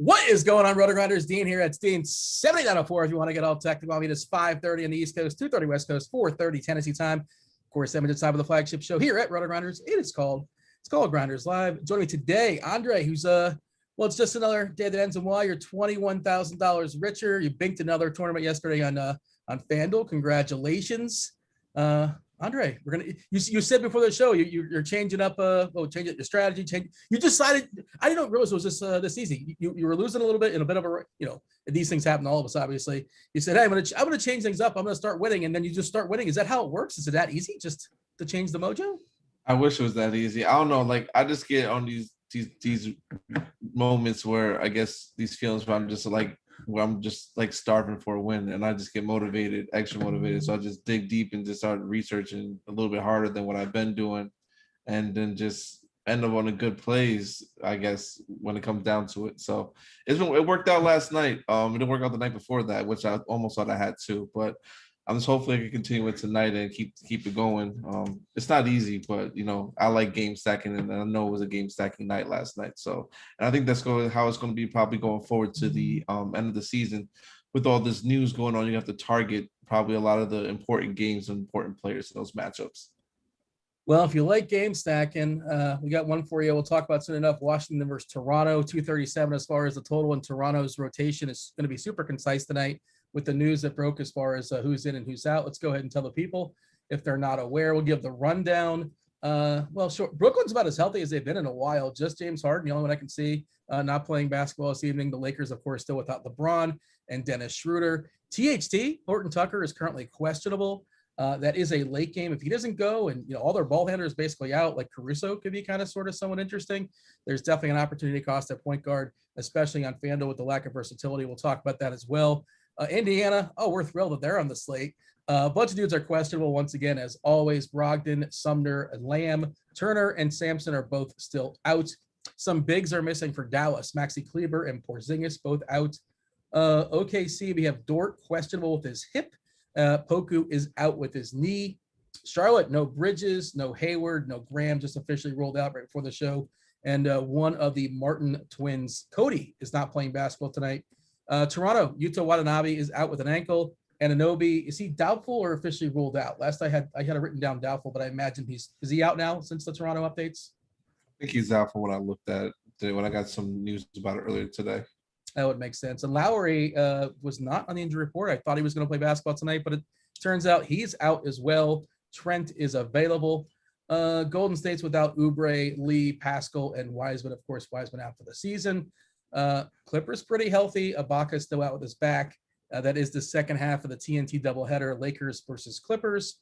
What is going on, Rotogrinders? Dean here. It's Dean 7904 if you want to get all technical. I mean, it's 5:30 on the East Coast, 2:30 West Coast, 4:30 Tennessee time. Of course, 7 time of the flagship show here at Rotogrinders. It's called Grinderslive. Joining me today, Andre, who's it's just another day that ends in Y. You're $21,000 richer. You binked another tournament yesterday on FanDuel. Congratulations. Andre, you said before the show you're changing up changing your strategy. You decided, I didn't realize it was this easy. You were losing a little bit in a bit of a, these things happen to all of us, obviously. You said, hey, I'm gonna change things up. I'm gonna start winning, and then you just start winning. Is that how it works? Is it that easy just to change the mojo? I wish it was that easy. I don't know, like I just get on these moments where I guess these feelings where I'm just like starving for a win, and I just get motivated, extra motivated. So I just dig deep and just start researching a little bit harder than what I've been doing, and then just end up on a good plays, I guess, when it comes down to it. So it worked out last night. It didn't work out the night before that, which I almost thought I had to, but I'm just hopefully I can continue it tonight and keep it going. It's not easy, but I like game stacking, and I know it was a game stacking night last night. So, and I think that's how it's going to be probably going forward to the end of the season. With all this news going on, you have to target probably a lot of the important games and important players in those matchups. Well, if you like game stacking, we got one for you. We'll talk about soon enough. Washington versus Toronto, 237 as far as the total, and Toronto's rotation is going to be super concise tonight with the news that broke as far as who's in and who's out. Let's go ahead and tell the people if they're not aware. We'll give the rundown. Sure. Brooklyn's about as healthy as they've been in a while. Just James Harden, the only one I can see not playing basketball this evening. The Lakers, of course, still without LeBron and Dennis Schroeder. THT, Horton Tucker, is currently questionable. That is a late game. If he doesn't go and all their ball handlers basically out, like Caruso could be kind of sort of somewhat interesting. There's definitely an opportunity cost at point guard, especially on FanDuel with the lack of versatility. We'll talk about that as well. Indiana, we're thrilled that they're on the slate. A bunch of dudes are questionable once again, as always. Brogdon, Sumner, and Lamb, Turner, and Sampson are both still out. Some bigs are missing for Dallas. Maxi Kleber and Porzingis both out. OKC, we have Dort questionable with his hip. Poku is out with his knee. Charlotte, no Bridges, no Hayward, no Graham, just officially rolled out right before the show. And one of the Martin twins, Cody, is not playing basketball tonight. Toronto, Yuta Watanabe is out with an ankle. Anunoby, is he doubtful or officially ruled out? Last I had it written down doubtful, but I imagine is he out now since the Toronto updates? I think he's out from what I looked at today when I got some news about it earlier today. That would make sense. And Lowry was not on the injury report. I thought he was going to play basketball tonight, but it turns out he's out as well. Trent is available. Golden State's without Oubre, Lee, Pascal, and Wiseman. Of course, Wiseman out for the season. Clippers pretty healthy. Ibaka still out with his back. That is the second half of the TNT doubleheader, Lakers versus Clippers.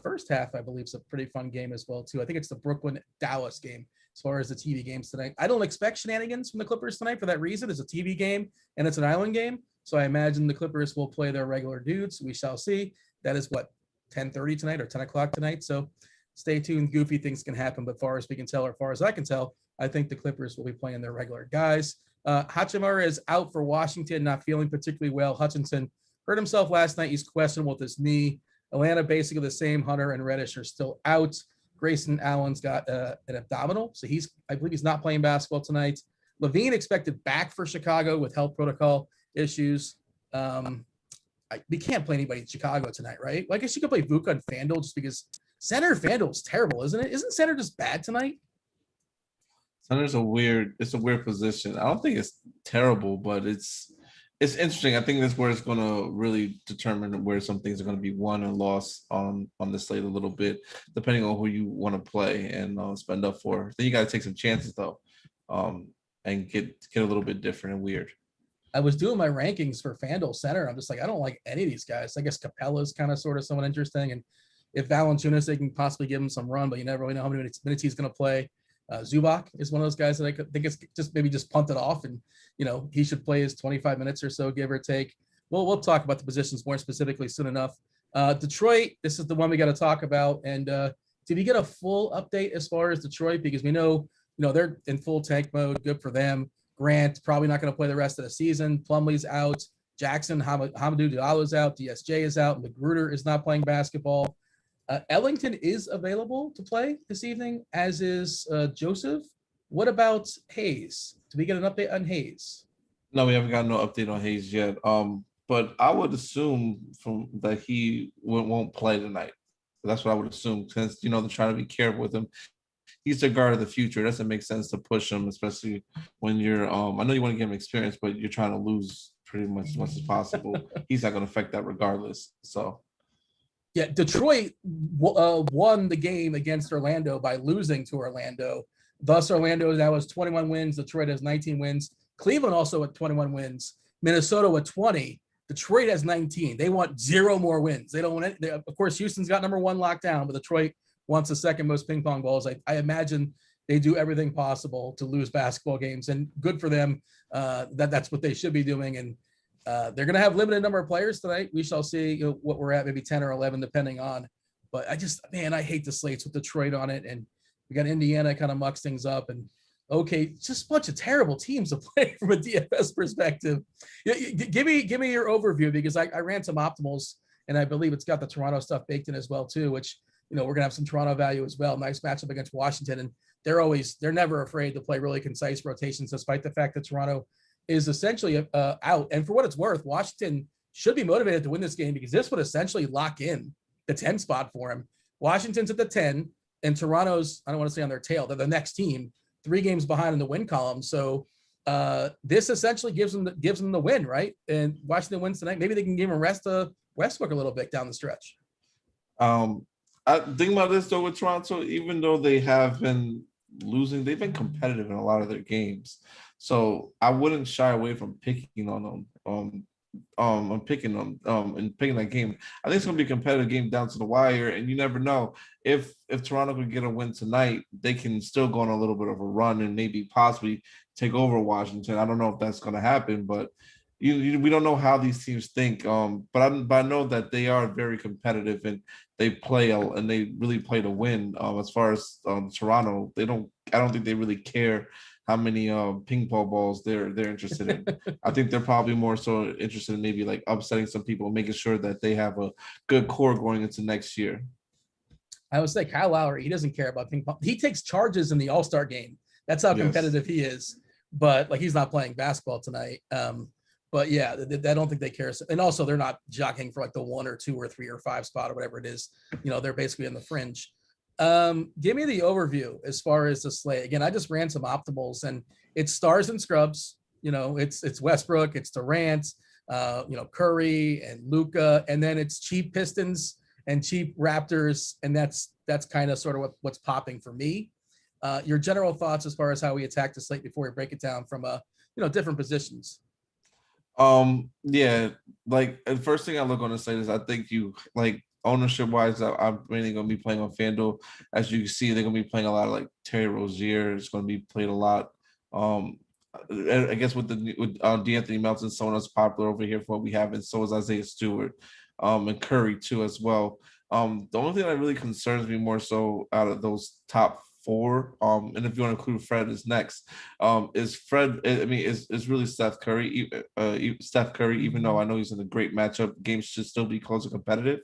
First half, I believe, is a pretty fun game as well, too. I think it's the Brooklyn-Dallas game as far as the TV games tonight. I don't expect shenanigans from the Clippers tonight for that reason. It's a TV game, and it's an island game. So I imagine the Clippers will play their regular dudes. We shall see. That is, 10:30 tonight or 10 o'clock tonight. So stay tuned. Goofy things can happen. But far as we can tell, or far as I can tell, I think the Clippers will be playing their regular guys. Hachimura is out for Washington, not feeling particularly well. Hutchinson hurt himself last night. He's questionable with his knee. Atlanta basically the same. Hunter and Reddish are still out. Grayson Allen's got an abdominal, so I believe he's not playing basketball tonight. Levine expected back for Chicago with health protocol issues. We can't play anybody in Chicago tonight, right? Well, I guess you could play Vuka and FanDuel just because center FanDuel is terrible, isn't it? Isn't center just bad tonight? Center's a weird position. I don't think it's terrible, but it's interesting. I think that's where it's going to really determine where some things are going to be won and lost on the slate a little bit, depending on who you want to play and spend up for. Then you got to take some chances though, and get a little bit different and weird. I was doing my rankings for FanDuel center. I'm just like, I don't like any of these guys. I guess Capella's kind of sort of someone interesting, and if Valanciunas, they can possibly give him some run, but you never really know how many minutes he's going to play. Zubac is one of those guys that I could think it's just punt it off, and he should play his 25 minutes or so, give or take. We'll talk about the positions more specifically soon enough. Detroit, this is the one we got to talk about. And did we get a full update as far as Detroit? Because we know they're in full tank mode. Good for them. Grant probably not going to play the rest of the season. Plumlee's out. Jackson, Hamidou Diallo's out. DSJ is out. Magruder is not playing basketball. Ellington is available to play this evening, as is Joseph. What about Hayes? Do we get an update on Hayes? No, we haven't got no update on Hayes yet. But I would assume from that he won't play tonight. That's what I would assume, since they're trying to be careful with him. He's the guard of the future. It doesn't make sense to push him, especially when you're. I know you want to give him experience, but you're trying to lose pretty much as much as possible. He's not going to affect that regardless. So. Yeah, Detroit won the game against Orlando by losing to Orlando. Thus, Orlando now has 21 wins. Detroit has 19 wins. Cleveland also at 21 wins. Minnesota with 20. Detroit has 19. They want 0 more wins. They don't want it. Of course, Houston's got number 1 locked down, but Detroit wants the second most ping pong balls. I imagine they do everything possible to lose basketball games, and good for them. That's what they should be doing. And they're going to have limited number of players tonight. We shall see what we're at, maybe 10 or 11, depending on. But I hate the slates with Detroit on it. And we got Indiana kind of mucks things up. And okay, just a bunch of terrible teams to play from a DFS perspective. Give me your overview, because I ran some optimals, and I believe it's got the Toronto stuff baked in as well too, which, we're going to have some Toronto value as well. Nice matchup against Washington. And they're never afraid to play really concise rotations, despite the fact that Toronto is essentially out. And for what it's worth, Washington should be motivated to win this game, because this would essentially lock in the 10 spot for him. Washington's at the 10, and Toronto's, I don't want to say on their tail, they're the next team, 3 games behind in the win column. So this essentially gives them the win, right? And Washington wins tonight. Maybe they can give him a rest to Westbrook a little bit down the stretch. I think about this though with Toronto, even though they have been losing, they've been competitive in a lot of their games. So I wouldn't shy away from picking on them. And picking that game. I think it's gonna be a competitive game down to the wire, and you never know if Toronto could get a win tonight, they can still go on a little bit of a run and maybe possibly take over Washington. I don't know if that's gonna happen, but we don't know how these teams think. But I know that they are very competitive, and they really play to win. As far as Toronto, I don't think they really care how many ping pong balls they're interested in. I think they're probably more so interested in maybe like upsetting some people, making sure that they have a good core going into next year. I would say Kyle Lowry, he doesn't care about ping pong. He takes charges in the All-Star game. That's how competitive he is. But he's not playing basketball tonight. But yeah, I don't think they care. And also, they're not jockeying for like the 1 or 2 or 3 or 5 spot or whatever it is. They're basically in the fringe. Give me the overview as far as the slate. Again, I just ran some optimals, and it's stars and scrubs. It's Westbrook, it's Durant, Curry and Luka, and then it's cheap Pistons and cheap Raptors, and that's kind of sort of what's popping for me. Your general thoughts as far as how we attack the slate before we break it down from different positions. Yeah, like the first thing I look on the slate is, I think ownership wise, I'm mainly going to be playing on FanDuel. As you can see, they're going to be playing a lot of like Terry Rozier. It's going to be played a lot. I guess with DeAnthony Melton, someone that's popular over here for what we have, and so is Isaiah Stewart, and Curry too as well. The only thing that really concerns me more so out of those top 4, and if you want to include Fred is next, is Fred. I mean, is really Steph Curry. Steph Curry, even though I know he's in a great matchup, games should still be close and competitive.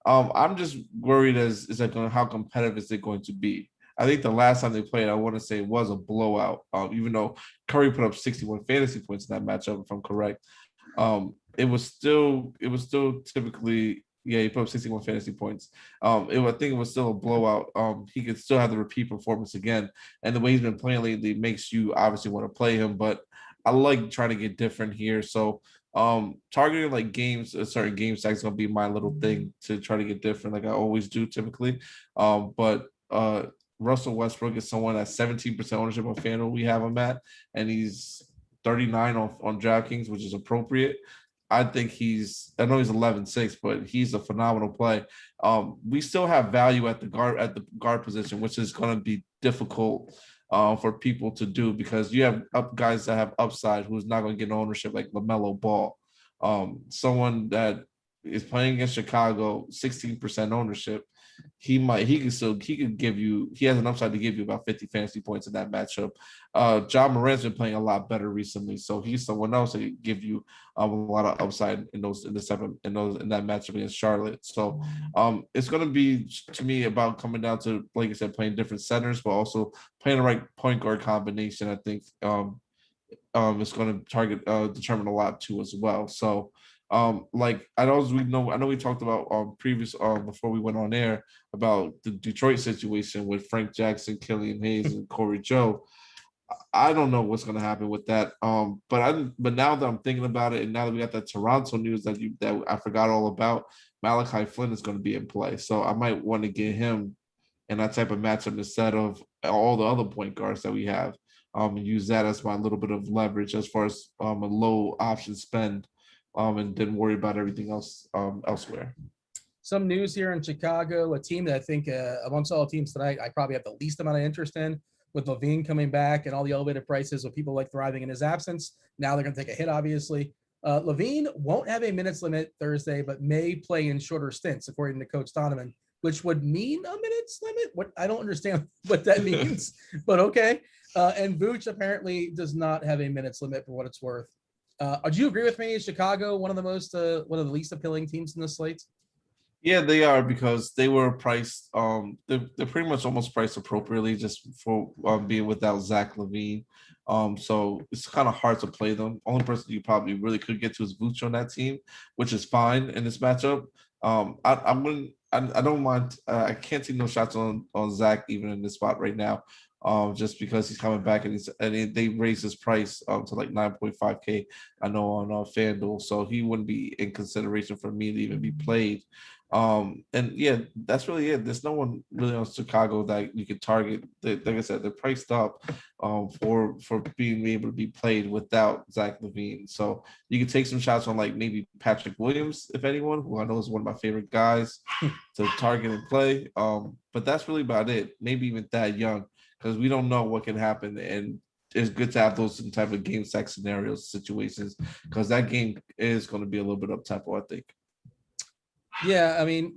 I'm just worried how competitive is it going to be? I think the last time they played, I want to say it was a blowout. Even though Curry put up 61 fantasy points in that matchup, if I'm correct, it was still typically, he put up 61 fantasy points. I think it was still a blowout. He could still have the repeat performance again, and the way he's been playing lately makes you obviously want to play him. But I like trying to get different here, so targeting like games, a certain game stack is gonna be my little thing to try to get different, like I always do typically. But Russell Westbrook is someone that's 17% ownership on FanDuel. We have him at, and he's 39 on DraftKings, which is appropriate. I think I know he's 11-6, but he's a phenomenal play. We still have value at the guard position, which is going to be difficult for people to do, because you have guys that have upside who's not going to get ownership, like LaMelo Ball, someone that is playing against Chicago, 16% ownership. He could give you, he has an upside to give you about 50 fantasy points in that matchup. John Morant's been playing a lot better recently, so he's someone else that could give you a lot of upside in that matchup against Charlotte. So it's going to be, to me, about coming down to, like I said, playing different centers, but also playing the right point guard combination. I think It's going to determine a lot too as well. So like I know we talked about previous before we went on air about the Detroit situation with Frank Jackson, Killian Hayes, and Corey Joe. I don't know what's going to happen with that. But now that I'm thinking about it, and now that we got that Toronto news that I forgot all about, Malachi Flynn is going to be in play. So I might want to get him in that type of matchup instead of all the other point guards that we have. And use that as my little bit of leverage as far as a low option spend, and then worry about everything else elsewhere. Some news here in Chicago, a team that I think amongst all teams tonight, I probably have the least amount of interest in, with Levine coming back and all the elevated prices of people like thriving in his absence. Now they're going to take a hit, obviously. Levine won't have a minutes limit Thursday, but may play in shorter stints, according to Coach Donovan, which would mean a minutes limit. What I don't understand what that means, but okay. And Vooch apparently does not have a minutes limit for what it's worth. Do you agree with me? Is Chicago one of the least appealing teams in the slate? Yeah, they are because they were priced. They're pretty much almost priced appropriately just for being without Zach LaVine. So it's kind of hard to play them. Only person you probably really could get to is Vooch on that team, which is fine in this matchup. I wouldn't. I don't mind. I can't take no shots on Zach even in this spot right now. Just because he's coming back and they raised his price to like 9.5K. I know on FanDuel, so he wouldn't be in consideration for me to even be played. And yeah, that's really it. There's no one really on Chicago that you could target. Like I said, they're priced up for being able to be played without Zach LaVine. So you can take some shots on like maybe Patrick Williams, if anyone, who I know is one of my favorite guys to target and play. But that's really about it. Maybe even that young, because we don't know what can happen. And it's good to have those type of game stack scenarios, situations, because that game is going to be a little bit up tempo, I think. Yeah, I mean,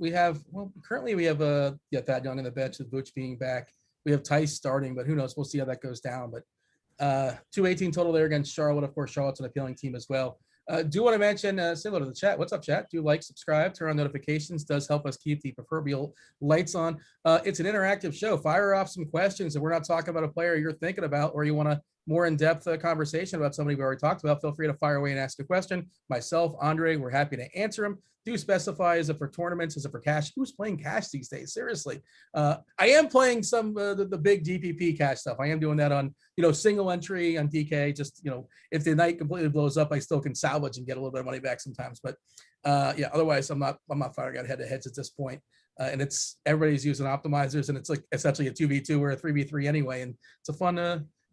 currently we have Thad Young on the bench with Vooch being back. We have Tice starting, but who knows? We'll see how that goes down. But 218 total there against Charlotte. Of course, Charlotte's an appealing team as well. Do want to mention, similar to the chat, what's up, chat? Do like, subscribe, turn on notifications. Does help us keep the proverbial lights on. It's an interactive show. Fire off some questions. If we're not talking about a player you're thinking about, or you want a more in-depth conversation about somebody we already talked about, feel free to fire away and ask a question. Myself, Andre, we're happy to answer them. Do specify, is it for tournaments? Is it for cash? Who's playing cash these days? Seriously. I am playing some the big GPP cash stuff. I am doing that on, single entry on DK. Just, if the night completely blows up, I still can salvage and get a little bit of money back sometimes. But yeah, otherwise I'm not firing out head-to-heads at this point. And everybody's using optimizers, and it's like essentially a 2v2 or a 3v3 anyway. And it's a fun,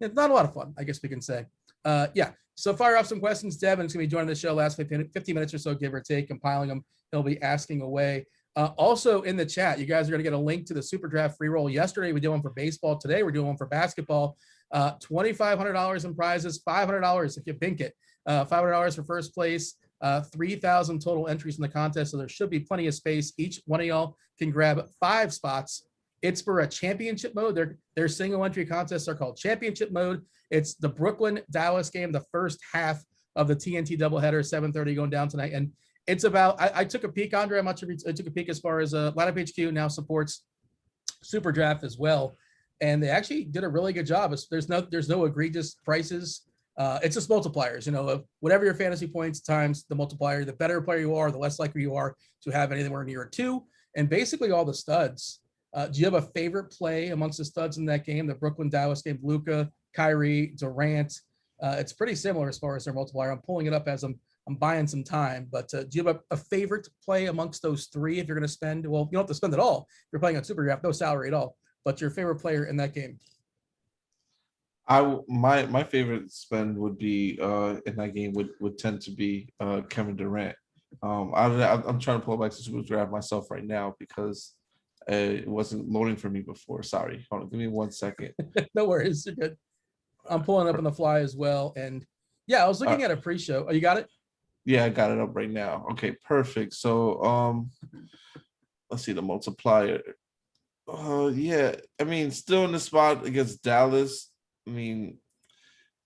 it's not a lot of fun, I guess we can say. Yeah. So fire off some questions. Devin's going to be joining the show last 15 minutes or so, give or take, compiling them. He'll be asking away. Also in the chat, you guys are going to get a link to the SuperDraft free roll. Yesterday, we did one for baseball. Today, we're doing one for basketball. $2,500 in prizes, $500 if you bink it. $500 for first place, 3,000 total entries in the contest. So there should be plenty of space. Each one of y'all can grab 5 spots. It's for a championship mode. Their single entry contests are called championship mode. It's the Brooklyn-Dallas game, the first half of the TNT doubleheader, 7:30 going down tonight. And it's about, I took a peek, Andre, I'm not sure if I took a peek as far as Lineup HQ now supports SuperDraft as well. And they actually did a really good job. There's no egregious prices. It's just multipliers, of whatever your fantasy points times the multiplier. The better player you are, the less likely you are to have anywhere near a 2. And basically all the studs. Do you have a favorite play amongst the studs in that game? The Brooklyn-Dallas game, Luka, Kyrie, Durant. It's pretty similar as far as their multiplier. I'm pulling it up as I'm buying some time. But do you have a favorite play amongst those 3 if you're going to spend? Well, you don't have to spend it all. If you're playing on SuperDraft, no salary at all. But your favorite player in that game? My favorite spend would be in that game would tend to be Kevin Durant. I'm trying to pull back to SuperDraft myself right now because it wasn't loading for me before. Sorry. Hold on. Give me 1 second. No worries. You're good. I'm pulling up on the fly as well. And yeah, I was looking at a pre-show. Oh, you got it? Yeah, I got it up right now. Okay, perfect. So let's see the multiplier. Yeah, I mean, still in the spot against Dallas. I mean,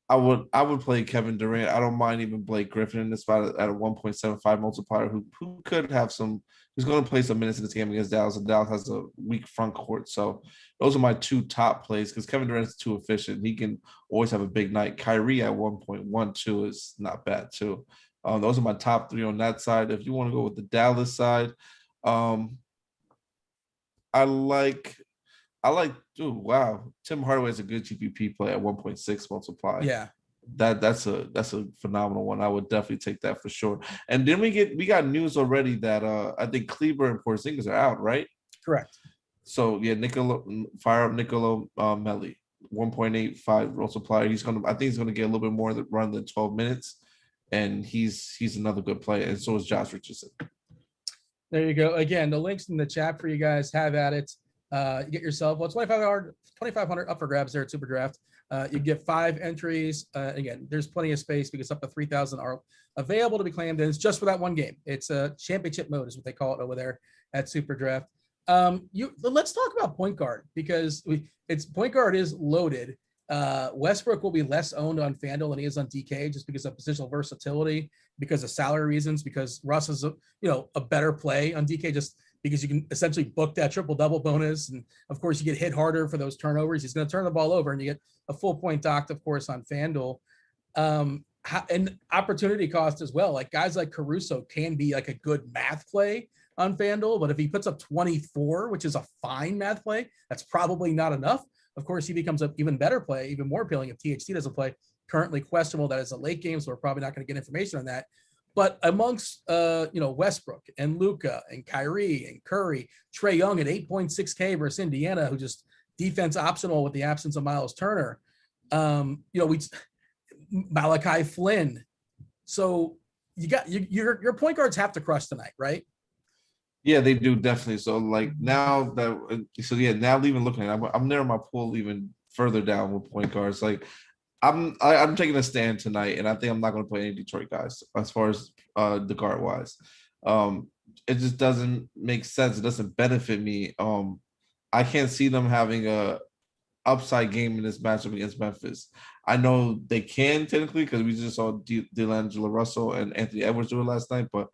I would play Kevin Durant. I don't mind even Blake Griffin in this spot at a 1.75 multiplier who could have some who's going to play some minutes in this game against Dallas, and Dallas has a weak front court. So those are my two top plays because Kevin Durant's too efficient. He can always have a big night. Kyrie at 1.12 is not bad too. Those are my top three on that side. If you want to go with the Dallas side, um, I like oh wow, Tim Hardaway is a good GPP play at 1.6 multiply. Yeah, That's a phenomenal one. I would definitely take that for sure. And then we got news already that I think Kleber and Porzingis are out, right? correct. So yeah, fire up Nicolo Melli, 1.85 multiplier. I think he's gonna get a little bit more run than 12 minutes, and he's another good player, and so is Josh Richardson. There you go. Again, the links in the chat for you guys. Have at it. You get yourself 2,500 up for grabs there at SuperDraft. You get 5 entries. Again, there's plenty of space because up to 3,000 are available to be claimed, and it's just for that one game. It's a championship mode, is what they call it over there at SuperDraft. Let's talk about point guard because it's point guard is loaded. Westbrook will be less owned on FanDuel than he is on DK just because of positional versatility, because of salary reasons, because Russ is a better play on DK just because you can essentially book that triple double bonus, and of course you get hit harder for those turnovers. He's going to turn the ball over, and you get a full point docked, of course, on FanDuel. And opportunity cost as well. Like guys like Caruso can be like a good math play on FanDuel, but if he puts up 24, which is a fine math play, that's probably not enough. Of course, he becomes an even better play, even more appealing if THT doesn't play. Currently questionable. That is a late game, so we're probably not going to get information on that. But amongst Westbrook and Luka and Kyrie and Curry, Trae Young at 8.6K versus Indiana, who just defense optional with the absence of Miles Turner. Malachi Flynn. So you got your point guards have to crush tonight, right? Yeah, they do definitely. So like now even looking at it, I'm narrowing my pool even further down with point guards. Like I'm taking a stand tonight, and I think I'm not going to play any Detroit guys as far as the guard wise. It just doesn't make sense. It doesn't benefit me. I can't see them having a upside game in this matchup against Memphis. I know they can technically because we just saw D'Angelo Russell and Anthony Edwards do it last night, but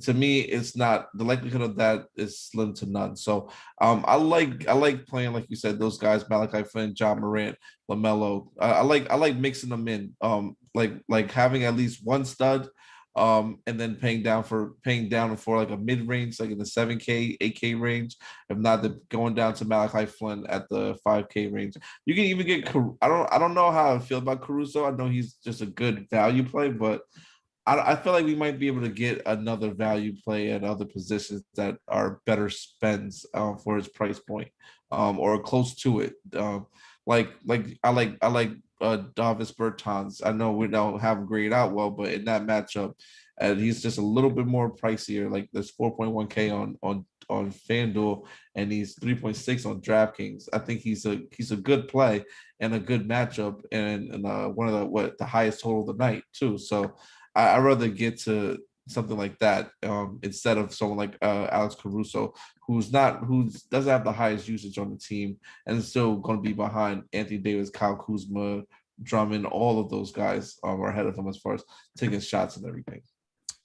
to me, it's not. The likelihood of that is slim to none. So I like playing, like you said, those guys, Malachi Flynn, John Morant, LaMelo. I like mixing them in. Like having at least one stud, and then paying down for like a mid range, like in the 7K, 8K range. If not, going down to Malachi Flynn at the 5K range. You can even get. I don't know how I feel about Caruso. I know he's just a good value play, but I feel like we might be able to get another value play at other positions that are better spends for his price point, or close to it. I like Davis Bertans. I know we don't have him graded out well, but in that matchup, and he's just a little bit more pricier. Like there's 4.1K on FanDuel, and he's 3.6 on DraftKings. I think he's a good play and a good matchup, and one of the highest total of the night too. So I'd rather get to something like that instead of someone like Alex Caruso, who doesn't have the highest usage on the team and is still going to be behind Anthony Davis, Kyle Kuzma, Drummond. All of those guys are ahead of him as far as taking shots and everything.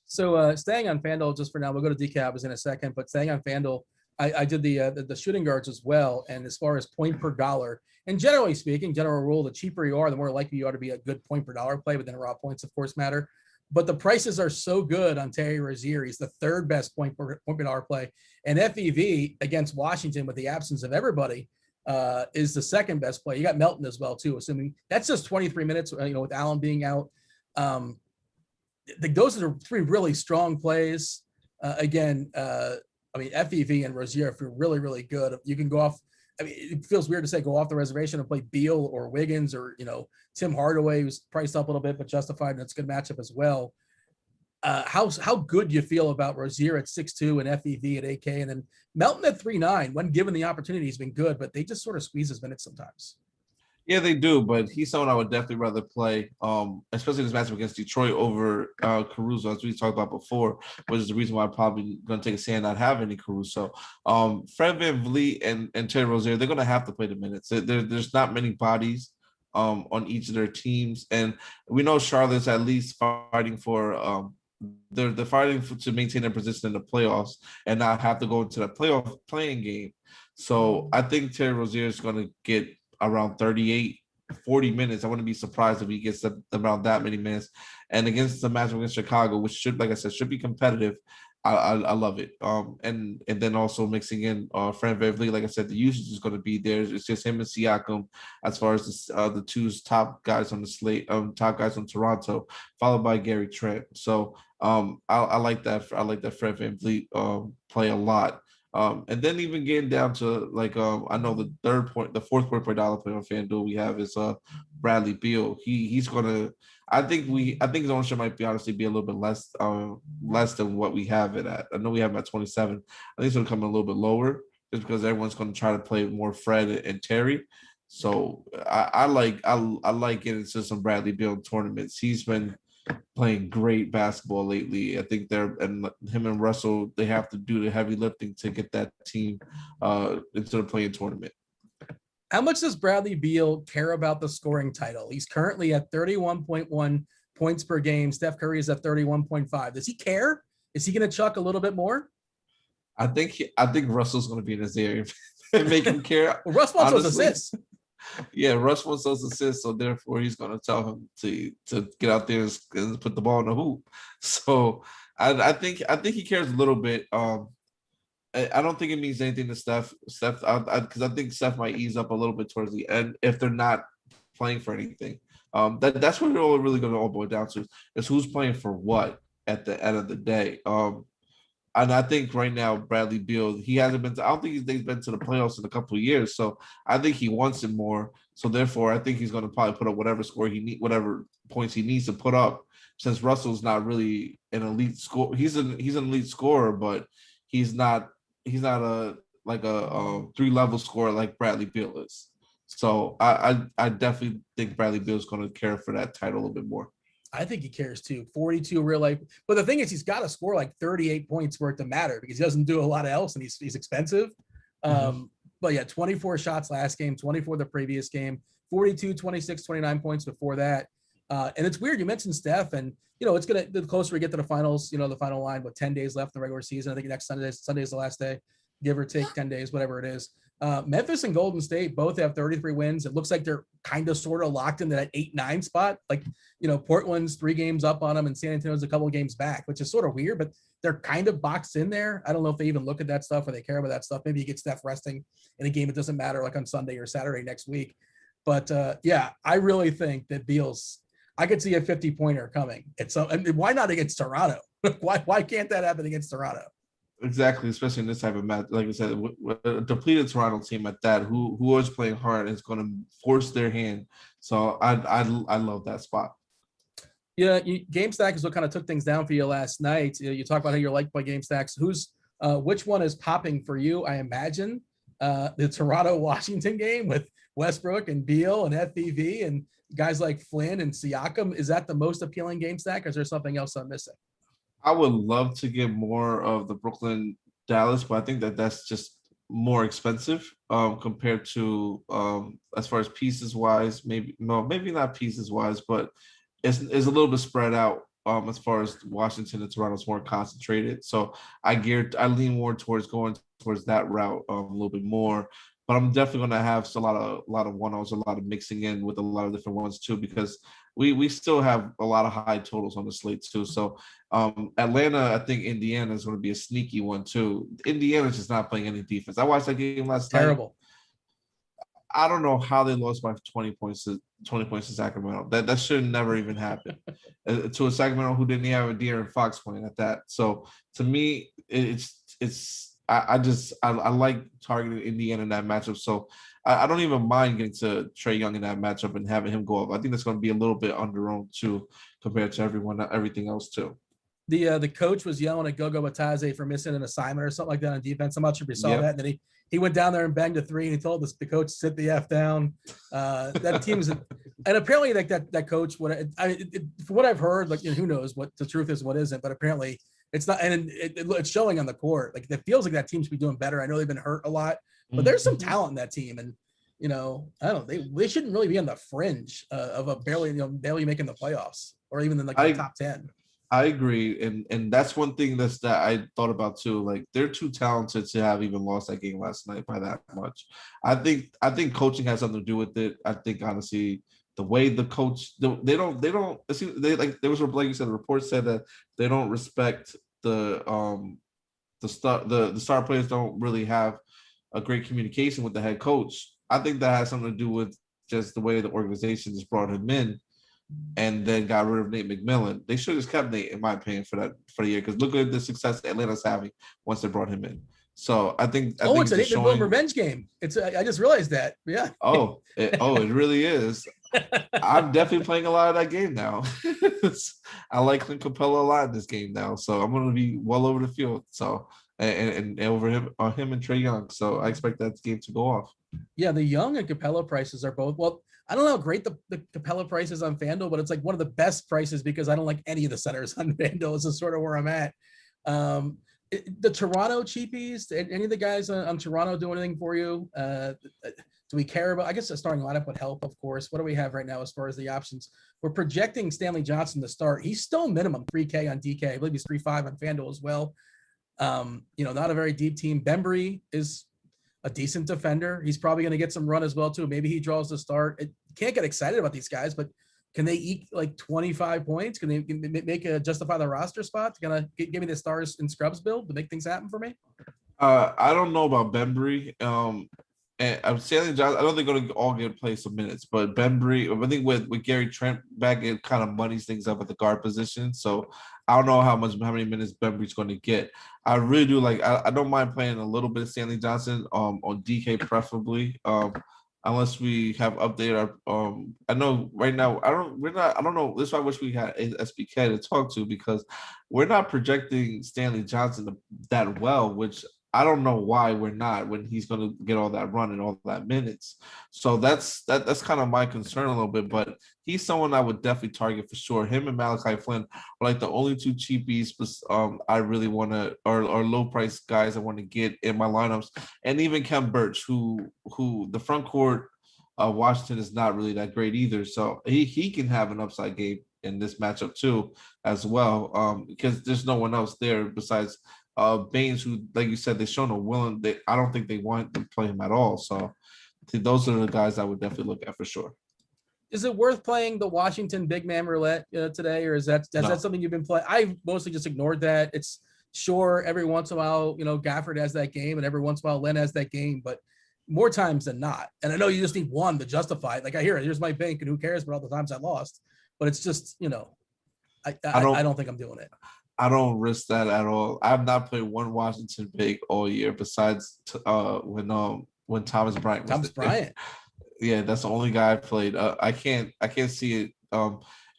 So staying on FanDuel just for now, we'll go to decabs in a second, but staying on FanDuel, I did the shooting guards as well. And as far as point per dollar, and generally speaking, general rule, the cheaper you are, the more likely you are to be a good point per dollar play, but then raw points, of course, matter. But the prices are so good on Terry Rozier. He's the third best point per dollar play. And FEV against Washington with the absence of everybody is the second best play. You got Melton as well, too, assuming that's just 23 minutes, with Allen being out. Those are 3 really strong plays. FEV and Rozier feel really, really good. You can go off. It feels weird to say go off the reservation and play Beal or Wiggins or, Tim Hardaway, who's priced up a little bit, but justified, and it's a good matchup as well. How good do you feel about Rozier at 6'2" and FEV at 8K, and then Melton at 3'9"? When given the opportunity, he's been good, but they just sort of squeeze his minutes sometimes. Yeah, they do, but he's someone I would definitely rather play, especially this matchup against Detroit over Caruso, as we talked about before, which is the reason why I'm probably going to take a stand not have any Caruso. Fred VanVleet and Terry Rozier, they're going to have to play the minutes. There's not many bodies on each of their teams. And we know Charlotte's at least fighting for they're fighting to maintain their position in the playoffs and not have to go into the playoff playing game. So I think Terry Rozier is going to get around 38, 40 minutes. I wouldn't be surprised if he gets around that many minutes. And against the matchup against Chicago, which should, like I said, should be competitive. I love it. And then also mixing in Fred VanVleet, like I said, the usage is going to be there. It's just him and Siakam as far as the two top guys on the slate, top guys on Toronto, followed by Gary Trent. So I like that. I like that Fred VanVleet play a lot. And then even getting down to I know the fourth point per dollar play on FanDuel we have is Bradley Beal. He's gonna. I think his ownership might be honestly be a little bit less than what we have it at. I know we have him at 27. I think it's gonna come a little bit lower just because everyone's gonna try to play more Fred and Terry. So I like getting into some Bradley Beal tournaments. He's been playing great basketball lately. I think him and Russell, they have to do the heavy lifting to get that team into the playing tournament. How much does Bradley Beal care about the scoring title? He's currently at 31.1 points per game. Steph Curry is at 31.5. Does he care? Is he going to chuck a little bit more? I think Russell's going to be in his area and make him care. Well, Russ wants those assists. Yeah, Russ wants those assists, so therefore he's going to tell him to get out there and put the ball in the hoop. So I think he cares a little bit. I don't think it means anything to Steph, because I think Steph might ease up a little bit towards the end if they're not playing for anything. That's what we're really going to all boil down to is who's playing for what at the end of the day. And I think right now Bradley Beal, he hasn't been. I don't think he's been to the playoffs in a couple of years, so I think he wants it more. So therefore, I think he's going to probably put up whatever score whatever points he needs to put up. Since Russell's not really an elite score, he's an elite scorer, but he's not a 3-level scorer like Bradley Beal is. So I definitely think Bradley Beal is going to care for that title a little bit more. I think he cares too. 42 real life. But the thing is, he's got to score like 38 points for it to matter because he doesn't do a lot else and he's expensive. But yeah, 24 shots last game, 24 the previous game, 42, 26, 29 points before that. And it's weird. You mentioned Steph, and it's the closer we get to the finals, the final line with 10 days left in the regular season. I think next Sunday is the last day, give or take 10 days, whatever it is. Memphis and Golden State both have 33 wins. It looks like they're kind of sort of locked into that 8-9 spot. Portland's 3 games up on them and San Antonio's a couple of games back, which is sort of weird, but they're kind of boxed in there. I don't know if they even look at that stuff or they care about that stuff. Maybe you get Steph resting in a game. It doesn't matter, like on Sunday or Saturday next week. But yeah, I really think that I could see a 50-pointer coming. Why not against Toronto? Why can't that happen against Toronto? Exactly, especially in this type of match. Like I said, with a depleted Toronto team at that, who is playing hard, is going to force their hand. So I love that spot. Yeah, GameStack is what kind of took things down for you last night. You talk about how you're liked by GameStacks. Which one is popping for you? I imagine the Toronto-Washington game with Westbrook and Beal and FVV and guys like Flynn and Siakam. Is that the most appealing GameStack, or is there something else I'm missing? I would love to get more of the Brooklyn Dallas, but I think that's just more expensive compared to as far as pieces wise. Maybe not pieces wise, but it's a little bit spread out as far as Washington and Toronto's more concentrated. So I lean more towards going towards that route a little bit more. But I'm definitely going to have a lot of one-offs, a lot of mixing in with a lot of different ones too, because we still have a lot of high totals on the slate too. So Atlanta, I think Indiana is going to be a sneaky one too. Indiana's just not playing any defense. I watched that game last night. Terrible. I don't know how they lost by 20 points to Sacramento. That should never even happen to a Sacramento who didn't have a De'Aaron Fox playing at that. So to me, I like targeting Indiana in that matchup. So I don't even mind getting to Trae Young in that matchup and having him go up. I think that's going to be a little bit underowned too compared to everything else too. The coach was yelling at Gogo Batase for missing an assignment or something like that on defense. I'm not sure if you saw that. And then he went down there and banged a 3 and he told the coach to sit the F down. That team's and apparently like that coach, from what I've heard, like, who knows what the truth is, what isn't, but apparently it's not, and it's showing on the court. Like, it feels like that team should be doing better. I know they've been hurt a lot, but there's some talent in that team. And you know, I don't know, they shouldn't really be on the fringe of a barely making the playoffs or even in like the top 10. I agree, and that's one thing that I thought about too. Like they're too talented to have even lost that game last night by that much. I think coaching has something to do with it. I think honestly, the way the coach they don't like there was like you said the report said that they don't respect the star players don't really have a great communication with the head coach. I think that has something to do with just the way the organization just brought him in and then got rid of Nate McMillan. They should have just kept Nate, in my opinion, for the year. Because look at the success Atlanta's having once they brought him in. So I think it's a Nate McMillan revenge game. I just realized that. Yeah. It really is. I'm definitely playing a lot of that game now. I like Clint Capella a lot in this game now, so I'm going to be well over the field. So and over him and Trae Young. So I expect that game to go off. Yeah, the Young and Capella prices are both. Well, I don't know how great the Capella price is on FanDuel, but it's like one of the best prices because I don't like any of the centers on FanDuel. This is sort of where I'm at. The Toronto cheapies, any of the guys on Toronto do anything for you? Do we care about? I guess the starting lineup would help, of course. What do we have right now as far as the options? We're projecting Stanley Johnson to start. He's still minimum 3K on DK. I believe he's 3.5 on FanDuel as well. Not a very deep team. Bembry is a decent defender. He's probably going to get some run as well too. Maybe he draws the start. Can't get excited about these guys, but can they eat like 25 points? Can they make a justify the roster spot to kind of give me the stars and scrubs build to make things happen for me? I don't know about Bembry. And I'm saying Johnson, I don't think they're going to all get play some minutes, but Bembry, I think with Gary Trent back, it kind of muddies things up at the guard position. So I don't know how many minutes Bembry's going to get. I really do like. I don't mind playing a little bit of Stanley Johnson on DK preferably. Unless we have updated our I know right now I don't know. This is why I wish we had SBK to talk to because we're not projecting Stanley Johnson that well, which I don't know why we're not when he's going to get all that run and all that minutes. So that's kind of my concern a little bit, but he's someone I would definitely target for sure. Him and Malachi Flynn are like the only two cheapies I really want to or low price guys I want to get in my lineups. And even Kem Birch, who the front court Washington is not really that great either. So he can have an upside game in this matchup too as well because there's no one else there besides Baines, who, like you said, they've shown a willing. I don't think they want to play him at all. So I think those are the guys I would definitely look at for sure. Is it worth playing the Washington big man roulette today, or is that something you've been playing? I mostly just ignored that. It's sure every once in a while, Gafford has that game, and every once in a while Len has that game, but more times than not. And I know you just need one to justify it. Like I hear it. Here's my bank, and who cares about all the times I lost? But it's just I don't think I'm doing it. I don't risk that at all. I've not played one Washington big all year besides when Thomas Bryant was Bryant. Yeah, that's the only guy I played. I can't see it.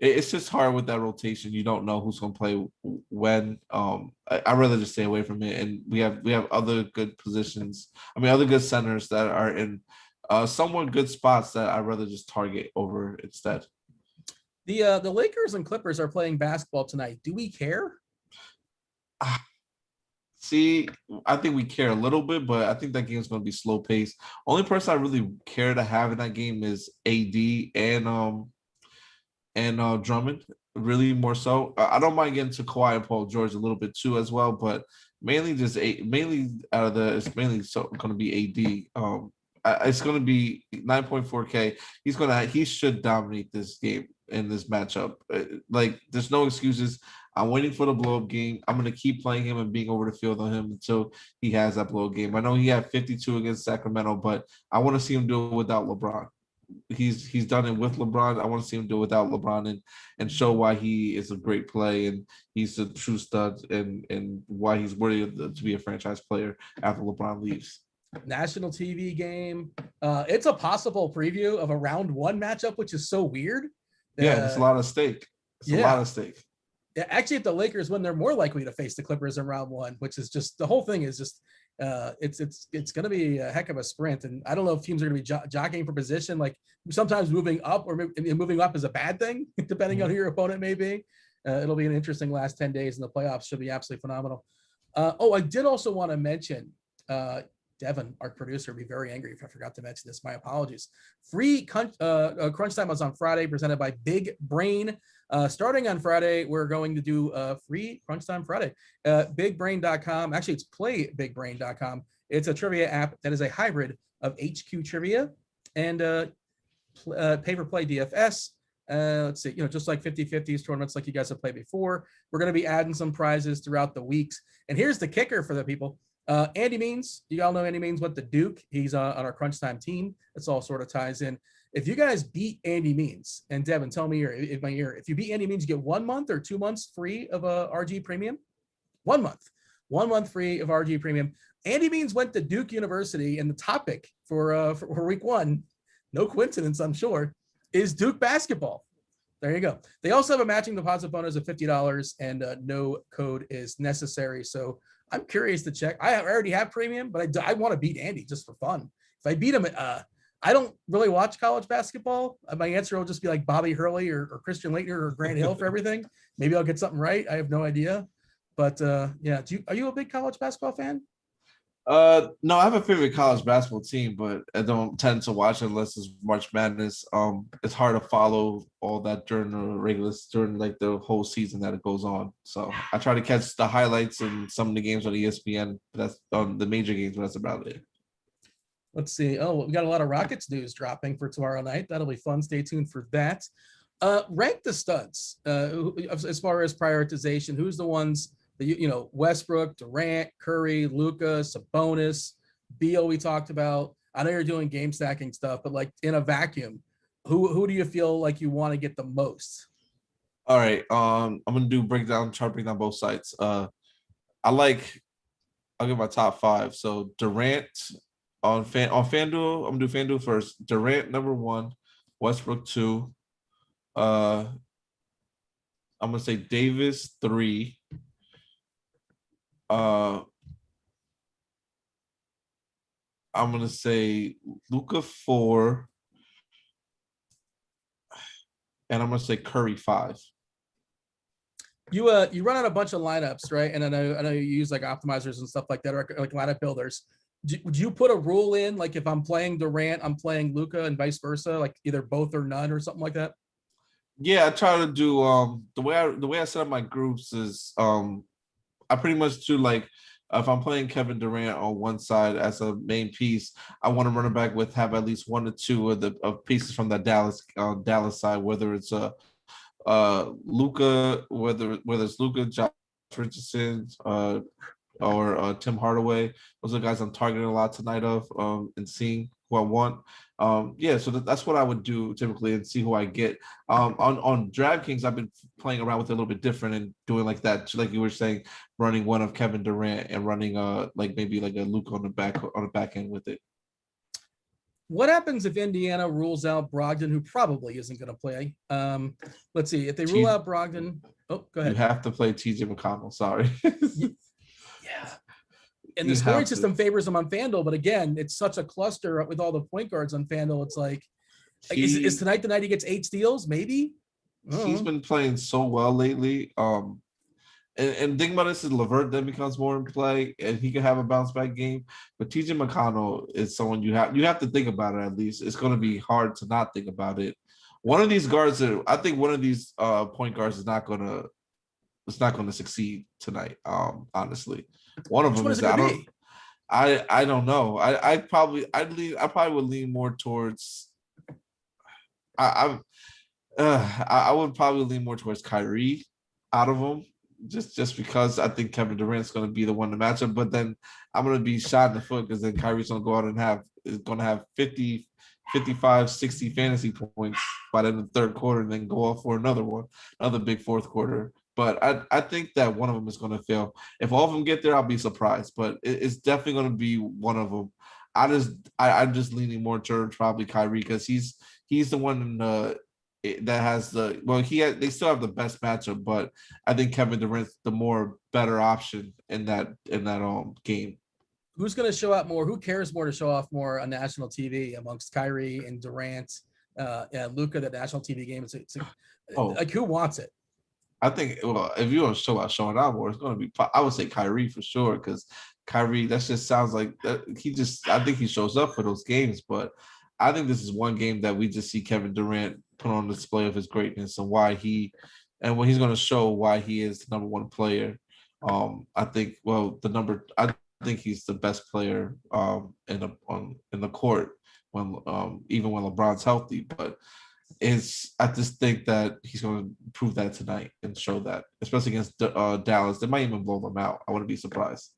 It's just hard with that rotation. You don't know who's going to play when. I'd rather just stay away from it. And we have other good positions. I mean, other good centers that are in somewhat good spots that I'd rather just target over instead. The Lakers and Clippers are playing basketball tonight. Do we care? See, I think we care a little bit, but I think that game's going to be slow paced. Only person I really care to have in that game is AD and Drummond. Really, more so. I don't mind getting to Kawhi and Paul George a little bit too as well, but mainly it's mainly going to be AD. It's going to be 9.4K. He should dominate this game in this matchup. Like, there's no excuses. I'm waiting for the blow-up game. I'm going to keep playing him and being over the field on him until he has that blow-up game. I know he had 52 against Sacramento, but I want to see him do it without LeBron. He's done it with LeBron. I want to see him do it without LeBron and show why he is a great play and he's a true stud and why he's worthy to be a franchise player after LeBron leaves. National TV game. It's a possible preview of a round one matchup, which is so weird. Yeah, it's a lot of stake. It's a lot of stake. Actually, if the Lakers win, they're more likely to face the Clippers in round one, which is just the whole thing is just it's going to be a heck of a sprint. And I don't know if teams are going to be jockeying for position. Like sometimes moving up or moving up is a bad thing, depending on who your opponent may be. It'll be an interesting last 10 days, and the playoffs should be absolutely phenomenal. I did also want to mention Devin, our producer, would be very angry if I forgot to mention this. My apologies. Free Crunch Time was on Friday, presented by Big Brain. Starting on Friday, we're going to do free Crunch Time Friday. BigBrain.com. Actually, it's playbigbrain.com. It's a trivia app that is a hybrid of HQ Trivia and pay-for-play DFS. Let's see, just like 50-50s tournaments like you guys have played before. We're going to be adding some prizes throughout the weeks. And here's the kicker for the people. Andy Means, you all know Andy Means went to Duke. He's on our Crunch Time team. It's all sort of ties in. If you guys beat Andy Means, and Devin, tell me if you beat Andy Means, you get 1 month or 2 months free of RG Premium. 1 month. 1 month free of RG Premium. Andy Means went to Duke University, and the topic for week 1, no coincidence, I'm sure, is Duke basketball. There you go. They also have a matching deposit bonus of $50, and no code is necessary. So I'm curious to check. I already have premium, but I want to beat Andy just for fun. If I beat him, I don't really watch college basketball. My answer will just be like Bobby Hurley or Christian Laettner or Grant Hill for everything. Maybe I'll get something right. I have no idea. But yeah, are you a big college basketball fan? No, I have a favorite college basketball team, but I don't tend to watch it unless it's March Madness. It's hard to follow all that during like the whole season that it goes on. So I try to catch the highlights and some of the games on ESPN. That's the major games, but that's about it. Let's see. Oh, we got a lot of Rockets news dropping for tomorrow night. That'll be fun. Stay tuned for that. Rank the studs as far as prioritization. Who's the ones? Westbrook, Durant, Curry, Luka, Sabonis, Beal we talked about. I know you're doing game stacking stuff, but like in a vacuum, who do you feel like you want to get the most? All right. I'm gonna try to break down both sides. I'll give my top 5. So Durant on FanDuel, I'm gonna do FanDuel first. Durant number 1, Westbrook 2. I'm gonna say Davis 3. I'm gonna say Luka 4, and I'm gonna say Curry 5. You run out a bunch of lineups, right? And I know you use like optimizers and stuff like that, or like lineup builders. Would you put a rule in, like if I'm playing Durant, I'm playing Luka, and vice versa, like either both or none, or something like that? Yeah, I try to do the way I set up my groups is I pretty much do like if I'm playing Kevin Durant on one side as a main piece, I want to run it back with have at least 1 or 2 of pieces from the Dallas side, whether it's Luka, whether it's Luka, Josh Richardson, or Tim Hardaway. Those are guys I'm targeting a lot tonight and seeing who I want. So that's what I would do typically and see who I get. On DraftKings, I've been playing around with it a little bit different and doing like that, like you were saying, running one of Kevin Durant and running like maybe like a Luka on the back end with it. What happens if Indiana rules out Brogdon, who probably isn't going to play? Let's see. If they rule out Brogdon, go ahead. You have to play TJ McConnell. Sorry. Yeah. And the scoring system favors him on FanDuel, but again, it's such a cluster with all the point guards on FanDuel. It's like is tonight the night he gets 8 steals? Maybe. He's been playing so well lately. And think about this is LeVert then becomes more in play, and he can have a bounce back game. But TJ McConnell is someone you have to think about it at least. It's going to be hard to not think about it. One of these guards, I think one of these point guards is not going to succeed tonight. Honestly, one of them is I don't know. I probably would lean more towards. I would probably lean more towards Kyrie out of them. Just because I think Kevin Durant's going to be the one to match up, but then I'm going to be shot in the foot because then Kyrie's going to go out and is going to have 50, 55, 60 fantasy points by the end of the third quarter and then go off for another big fourth quarter. But I think that one of them is going to fail. If all of them get there, I'll be surprised, but it's definitely going to be one of them. I'm just leaning more towards probably Kyrie because he's the one that has they still have the best matchup, but I think Kevin Durant's the more better option in that game. Who's going to show out more? Who cares more to show off more on national TV amongst Kyrie and Durant, and Luka? The national TV game like who wants it? I think if you want to show out showing out more, it's going to be I would say Kyrie for sure because Kyrie, that just sounds like I think he shows up for those games, but I think this is one game that we just see Kevin Durant put on display of his greatness and when he's going to show why he is the number one player. I think, I think he's the best player in the court when even when LeBron's healthy, but I just think that he's going to prove that tonight and show that, especially against Dallas. They might even blow them out. I wouldn't be surprised.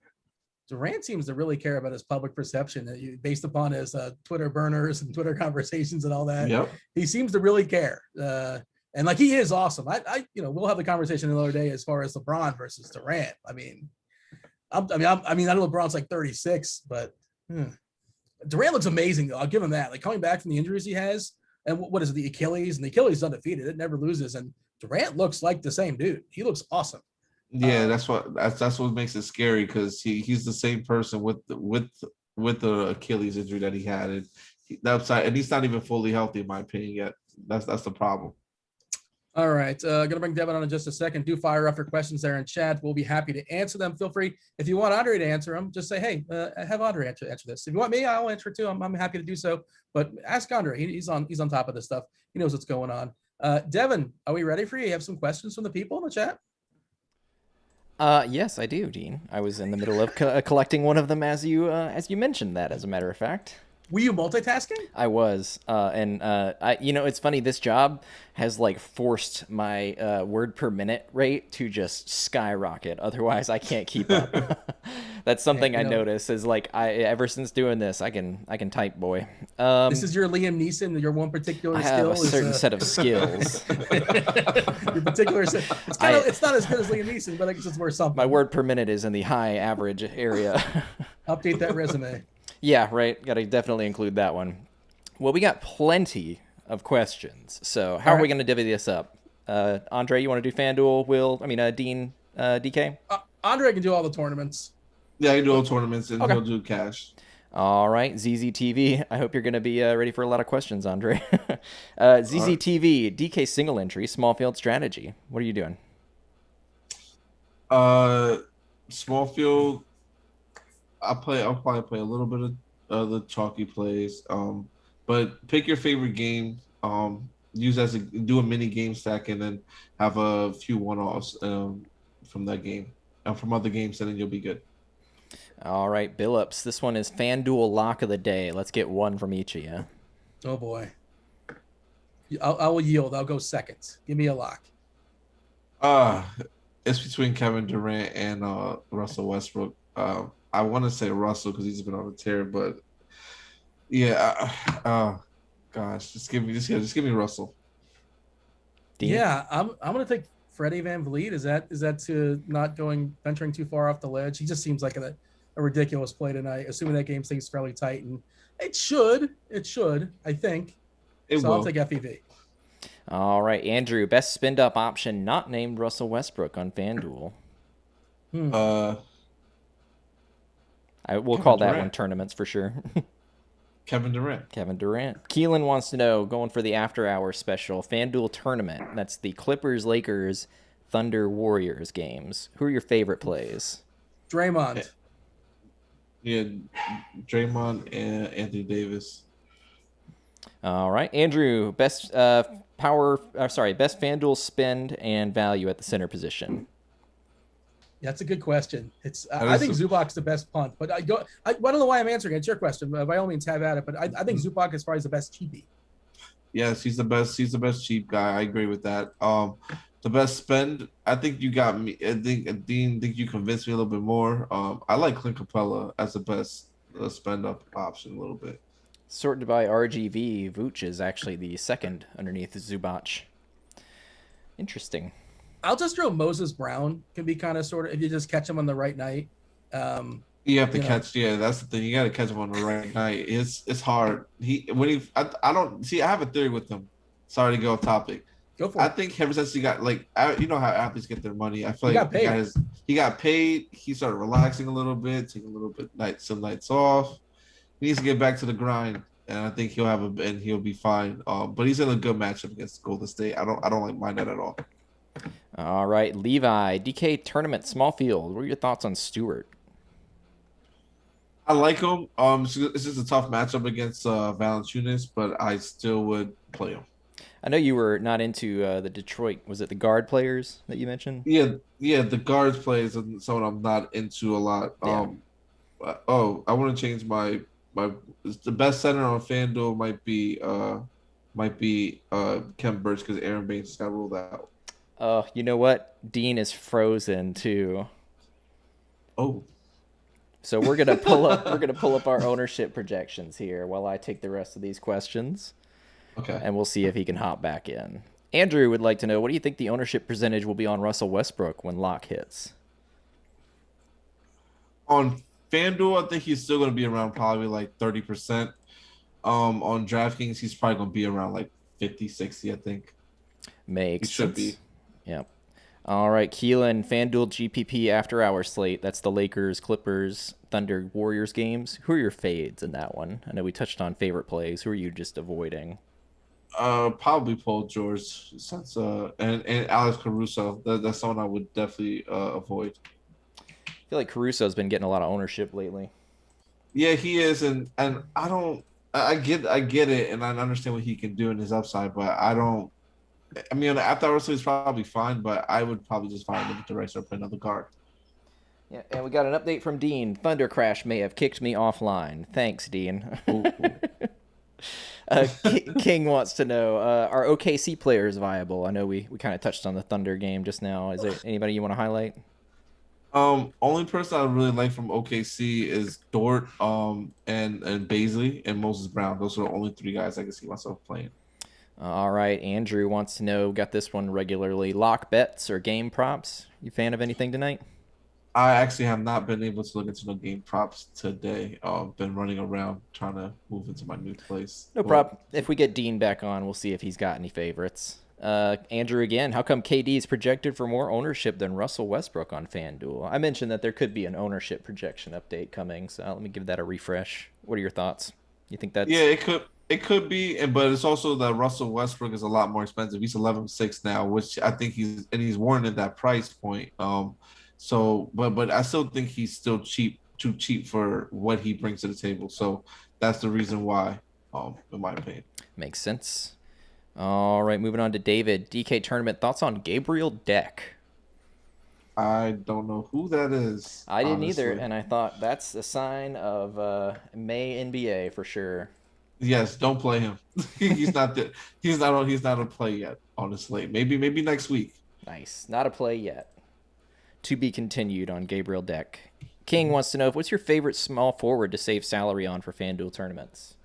Durant seems to really care about his public perception based upon his Twitter burners and Twitter conversations and all that. Yep. He seems to really care. And like, he is awesome. We'll have the conversation another day as far as LeBron versus Durant. I know LeBron's like 36, but Durant looks amazing though. I'll give him that. Like, coming back from the injuries he has, and what is it, the Achilles? And the Achilles is undefeated. It never loses. And Durant looks like the same dude. He looks awesome. Yeah, that's what makes it scary, because he's the same person with the Achilles injury that he had, and he's not even fully healthy in my opinion yet. That's the problem. All right, gonna bring Devin on in just a second. Do fire up your questions there in chat. We'll be happy to answer them. Feel free, if you want Andre to answer them, just say, hey, have Andre answer this. If you want me, I'll answer it too. I'm happy to do so. But ask Andre. He's on top of this stuff. He knows what's going on. Devin, are we ready for you? You have some questions from the people in the chat? Yes, I do, Dean. I was in the middle of collecting one of them as you mentioned that, as a matter of fact. Were you multitasking? I was, and it's funny. This job has like forced my word per minute rate to just skyrocket. Otherwise, I can't keep up. That's something I notice is like ever since doing this, I can type, boy. This is your Liam Neeson. Your one particular skill. I have a certain set of skills. Your particular set. It's not as good as Liam Neeson, but I guess it's worth something. My word per minute is in the high average area. Update that resume. Yeah, right. Got to definitely include that one. Well, we got plenty of questions. So how are we going to divvy this up? Andre, you want to do FanDuel? Dean, DK? Andre can do all the tournaments. Yeah, I can do all tournaments, and he'll do cash. All right, ZZTV. I hope you're going to be ready for a lot of questions, Andre. ZZTV, DK single entry, small field strategy. What are you doing? Small field. I'll probably play a little bit of the chalky plays. But pick your favorite game. Do a mini game stack, and then have a few one-offs from that game and from other games, and then you'll be good. All right, Billups. This one is FanDuel lock of the day. Let's get one from each of you. Oh boy. I will yield. I'll go second. Give me a lock. It's between Kevin Durant and Russell Westbrook. I want to say Russell because he's been on a tear, but yeah, gosh, just give me Russell. Dean? Yeah, I'm gonna take Freddie VanVleet. Is that to not venturing too far off the ledge? He just seems like a ridiculous play tonight, assuming that game stays fairly tight, and it should, I think. I'll take FEV. All right, Andrew, best spin up option not named Russell Westbrook on FanDuel. We'll call that one tournaments for sure. Kevin Durant. Keelan wants to know, going for the after hours special, FanDuel tournament. That's the Clippers, Lakers, Thunder, Warriors games. Who are your favorite plays? Draymond. Yeah, Draymond and Anthony Davis. All right, Andrew, best FanDuel spend and value at the center position. That's a good question. I think Zubac's the best punt, but I don't know why I'm answering it. It's your question. By all means, have at it. But I think Zubac is probably the best cheapie. Yes, he's the best. He's the best cheap guy. I agree with that. The best spend. I think you got me. I think Dean. Think you convinced me a little bit more. I like Clint Capella as the best spend up option a little bit. Sorted by RGV, Vooch is actually the second underneath Zubac. Interesting. I'll just throw Moses Brown. Can be kind of sort of if you just catch him on the right night. You have to catch. Yeah, that's the thing. You got to catch him on the right night. It's hard. I don't see. I have a theory with him. Sorry to go off topic. Go for it. I think ever since he got you know how athletes get their money. I feel he like got paid. He got paid. He started relaxing a little bit, taking a little bit some nights off. He needs to get back to the grind, and I think he'll be fine. But he's in a good matchup against Golden State. I don't mind that at all. All right, Levi, DK tournament, small field. What are your thoughts on Stewart? I like him. It's just a tough matchup against Valanciunas, but I still would play him. I know you were not into the Detroit. Was it the guard players that you mentioned? Yeah, yeah. The guards plays and someone I'm not into a lot. Yeah. I want to change my. The best center on FanDuel might be Kem Birch because Aaron Baines just got ruled out. Oh, you know what? Dean is frozen too. Oh, So we're gonna pull up. We're gonna pull up our ownership projections here while I take the rest of these questions, okay. and we'll see if he can hop back in. Andrew would like to know, what do you think the ownership percentage will be on Russell Westbrook when lock hits? On FanDuel, I think he's still going to be around probably like 30%. On DraftKings, he's probably going to be around like 50, 60, I think. Makes He should sense. be. Yep. All right, Keelan, FanDuel GPP after hour slate. That's the Lakers, Clippers, Thunder, Warriors games. Who are your fades in that one? I know we touched on favorite plays. Who are you just avoiding? Probably Paul George since and Alex Caruso. That's someone I would definitely avoid. I feel like Caruso's been getting a lot of ownership lately. Yeah, he is, and I don't. I get it, and I understand what he can do in his upside, but I don't. I mean, after hours is probably fine, but I would probably just find him the rest or play another guard. Yeah, and we got an update from Dean. Thunder Crash may have kicked me offline. Thanks, Dean. Ooh, ooh. King wants to know, are OKC players viable? I know we kind of touched on the Thunder game just now. Is there anybody you want to highlight? Only person I really like from OKC is Dort, and Baisley and Moses Brown. Those are the only three guys I can see myself playing. All right, Andrew wants to know, got this one regularly. Lock bets or game props? You fan of anything tonight? I actually have not been able to look into no game props today. Been running around trying to move into my new place. No problem. If we get Dean back on, we'll see if he's got any favorites. Andrew again, how come KD is projected for more ownership than Russell Westbrook on FanDuel? I mentioned that there could be an ownership projection update coming, so let me give that a refresh. What are your thoughts? You think that's... Yeah, it could be, but it's also that Russell Westbrook is a lot more expensive. He's 11.6 now, which I think he's warranted that price point. But I still think he's still too cheap for what he brings to the table. So that's the reason why, in my opinion. Makes sense. All right, moving on to David. DK tournament thoughts on Gabriel Deck? I don't know who that is. I didn't honestly. either, and I thought that's a sign of May NBA for sure. Yes, don't play him. He's not a play yet. Honestly, maybe next week. Nice, not a play yet. To be continued on Gabriel Deck. King wants to know, what's your favorite small forward to save salary on for FanDuel tournaments?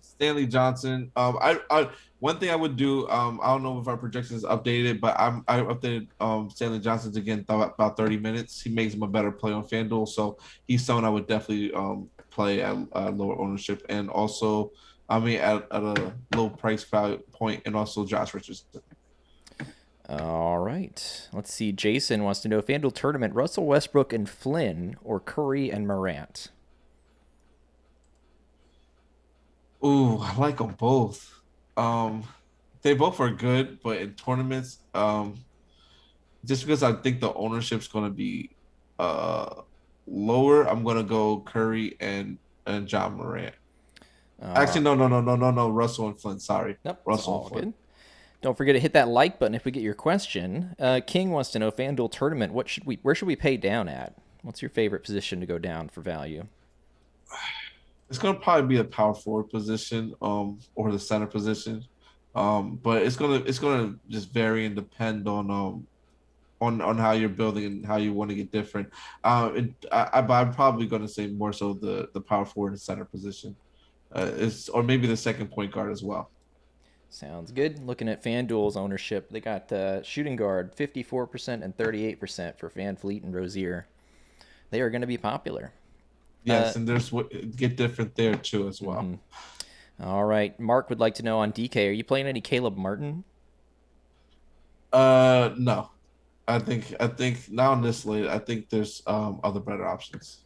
Stanley Johnson. I one thing I would do. I don't know if our projection is updated, but I updated Stanley Johnson's again about 30 minutes. He makes him a better play on FanDuel, so he's someone I would definitely play at lower ownership, and also at a low price value point, and also Josh Richardson. All right. Let's see. Jason wants to know, FanDuel tournament, Russell Westbrook and Flynn or Curry and Morant? Ooh, I like them both. They both are good, but in tournaments, just because I think the ownership's going to be lower, I'm going to go Curry and John Morant. Actually, no, Russell and Flynn. Sorry, Nope, Russell all and Flynn. good. Don't forget to hit that like button if we get your question. King wants to know, FanDuel tournament, where should we pay down at? What's your favorite position to go down for value? It's gonna probably be the power forward position, or the center position, but it's gonna just vary and depend on how you're building and how you want to get different. But I'm probably gonna say more so the power forward and center position, or maybe the second point guard as well. Sounds good. Looking at FanDuel's ownership, they got shooting guard 54% and 38% for Van Fleet and Rozier. They are going to be popular. Yes, and there's get different there too as well. Mm-hmm. All right, Mark would like to know on DK, are you playing any Caleb Martin? No, I think now on this slate, I think there's other better options.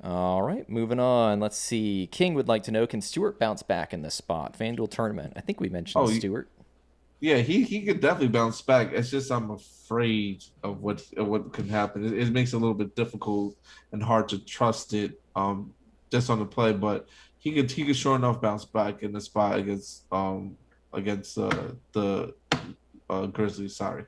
All right, moving on. Let's see. King would like to know, can Stewart bounce back in this spot? FanDuel tournament. I think we mentioned Stewart. Yeah, he could definitely bounce back. It's just I'm afraid of what could happen. It makes it a little bit difficult and hard to trust it just on the play, but he could sure enough bounce back in the spot against the Grizzlies. Sorry.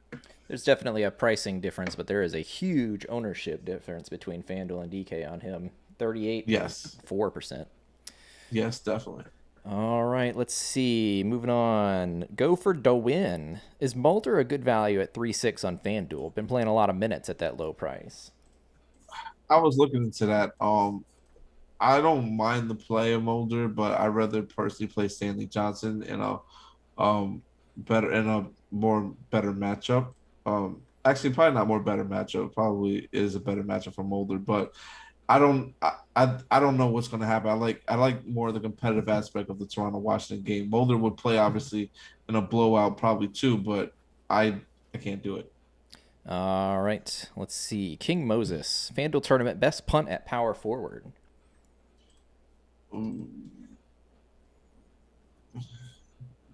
There's definitely a pricing difference, but there is a huge ownership difference between FanDuel and DK on him. 38, Yes. 4%. Yes, definitely. All right, let's see. Moving on. Go for Dowin. Is Mulder a good value at 3.6 on FanDuel? Been playing a lot of minutes at that low price. I was looking into that. I don't mind the play of Mulder, but I'd rather personally play Stanley Johnson in a better matchup. Actually, probably not more better matchup. Probably is a better matchup for Mulder, but I don't know what's going to happen. I like more of the competitive aspect of the Toronto Washington game. Mulder would play obviously in a blowout probably too, but I can't do it. All right, let's see. King Moses. FanDuel tournament best punt at power forward.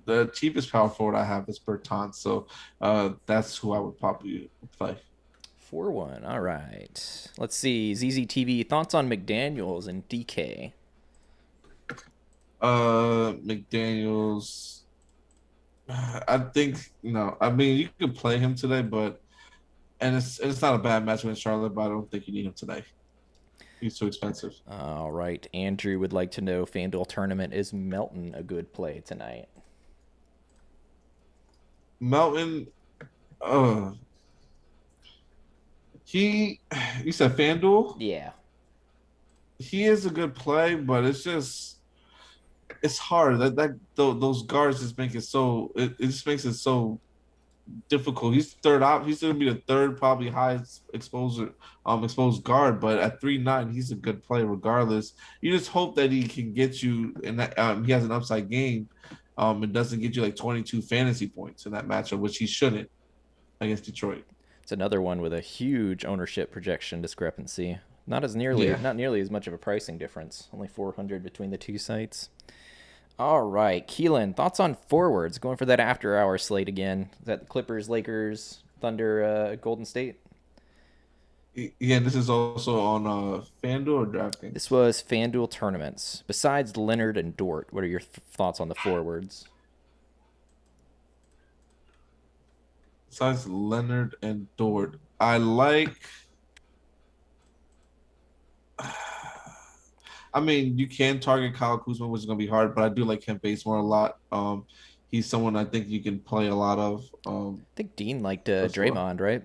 The cheapest power forward I have is Bertans, so that's who I would probably play. 4-1. All right. Let's see. ZZTV. Thoughts on McDaniels and DK? McDaniel's. I think no. I mean, you could play him today, but it's not a bad match against Charlotte, but I don't think you need him today. He's too expensive. All right. Andrew would like to know FanDuel tournament, is Melton a good play tonight? Melton, you said FanDuel? Yeah. He is a good play, but it's hard. Those guards just make it just makes it so difficult. He's third op. He's gonna be the third probably highest exposed guard, but at 3.9, he's a good play regardless. You just hope that he can get you and that he has an upside game. It doesn't get you like 22 fantasy points in that matchup, which he shouldn't against Detroit. It's another one with a huge ownership projection discrepancy. Not nearly as much of a pricing difference. Only 400 between the two sites. All right, Keelan, thoughts on forwards? Going for that after-hour slate again. Is that the Clippers, Lakers, Thunder, Golden State? Yeah, this is also on FanDuel or DraftKings. This was FanDuel tournaments. Besides Leonard and Dort, what are your thoughts on the forwards? Besides Leonard and Dort, I like. I mean, you can target Kyle Kuzma, which is going to be hard, but I do like Kent Bazemore a lot. He's someone I think you can play a lot of. I think Dean liked Draymond, right?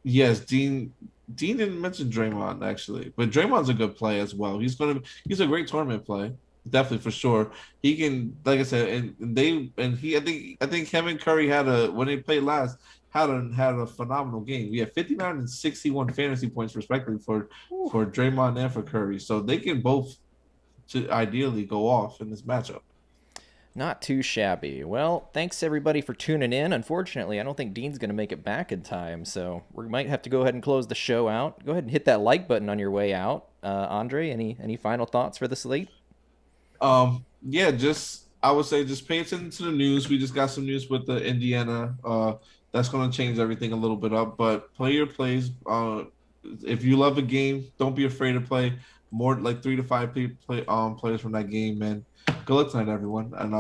Yes, Dean didn't mention Draymond actually, but Draymond's a good play as well. He's a great tournament play, definitely for sure. He can, like I said, I think Kevin Curry when they played last had a phenomenal game. We had 59 and 61 fantasy points respectively for Draymond and for Curry, so they can both to ideally go off in this matchup. Not too shabby. Well, thanks everybody for tuning in. Unfortunately, I don't think Dean's going to make it back in time, so we might have to go ahead and close the show out. Go ahead and hit that like button on your way out. Andre, any final thoughts for the slate? Yeah, I would say just pay attention to the news. We just got some news with the Indiana. That's going to change everything a little bit up, but play your plays. If you love a game, don't be afraid to play more like 3 to 5 players from that game, man. Good luck tonight, everyone, and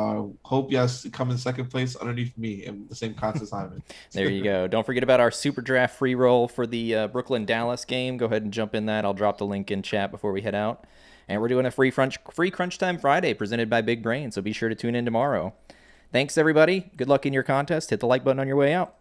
hope you guys come in second place underneath me in the same contest I'm in. There you go. Don't forget about our SuperDraft free roll for the Brooklyn-Dallas game. Go ahead and jump in that. I'll drop the link in chat before we head out. And we're doing a free Crunch Time Friday presented by Big Brain, so be sure to tune in tomorrow. Thanks, everybody. Good luck in your contest. Hit the like button on your way out.